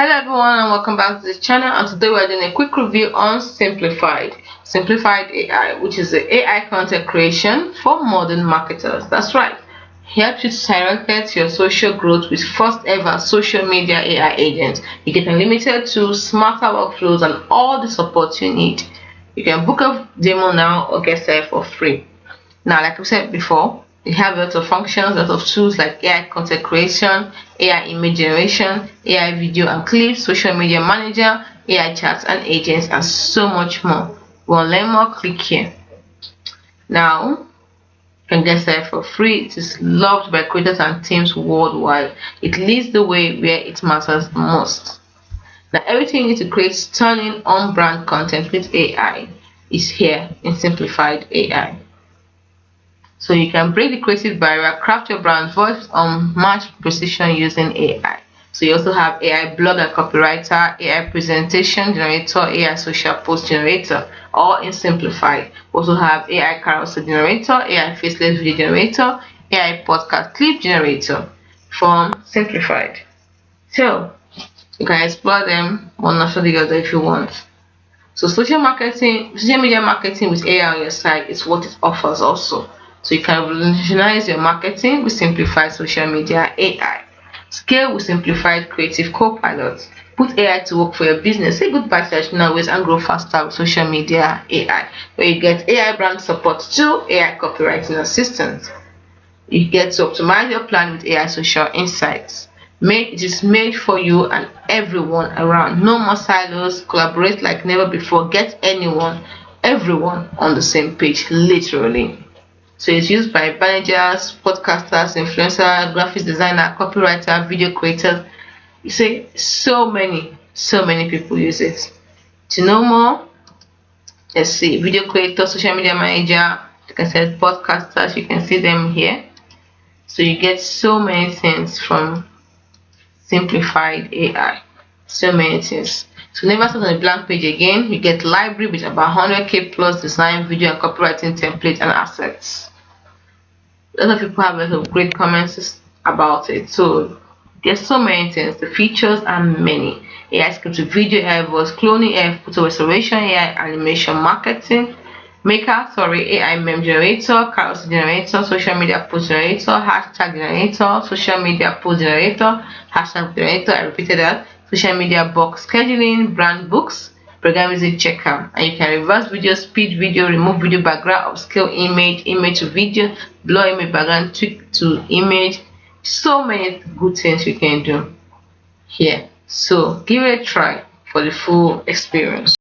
Hello everyone and welcome back to the channel, and today we're doing a quick review on Simplified AI, which is the AI content creation for modern marketers. That's right. Helps you to skyrocket your social growth with first ever social media AI agent. You get unlimited tools, smarter workflows, and all the support you need. You can book a demo now or get started for free. Now, like I said before, we have a lot of functions, a lot of tools like AI content creation, AI image generation, AI video and clips, social media manager, AI chats and agents, and so much more. You want to learn more? Click here. Now, you can get started for free. It is loved by creators and teams worldwide. It leads the way where it matters most. Now, everything you need to create stunning on-brand content with AI is here in Simplified AI. So you can break the creative barrier, craft your brand voice on match precision using AI. So you also have AI blog and copywriter, AI presentation generator, AI social post generator, all in Simplified. We also have AI carousel generator, AI faceless video generator, AI podcast clip generator from Simplified. So you can explore them one after the other if you want. So social media marketing with AI on your site is what it offers also. So you can revolutionize your marketing with simplified social media AI. Scale with simplified creative co-pilots. Put AI to work for your business. Say goodbye to traditional ways and grow faster with social media AI. Where you get AI brand support too, AI copywriting assistant. You get to optimize your plan with AI social insights. It is made for you and everyone around. No more silos. Collaborate like never before. Get everyone on the same page, literally. So it's used by managers, podcasters, influencers, graphics designer, copywriter, video creators. You see, so many people use it. To know more, let's see, video creator, social media manager, like I said, podcasters, you can see them here. So you get so many things from Simplified AI. So many things. So never start on a blank page again. You get library with about 100k plus design, video, and copywriting templates and assets. A lot of people have a lot of great comments about it. So there's so many things. The features are many. AI scripted video, AI voice cloning, AI photo restoration, AI animation marketing, AI meme generator, carousel generator, social media post generator, hashtag generator, social media post generator, hashtag generator, I repeated that, social media box scheduling, brand books, program music checker, and you can reverse video, speed video, remove video background, upscale image to video, blur image background, tweak to image. So many good things you can do here. So give it a try for the full experience.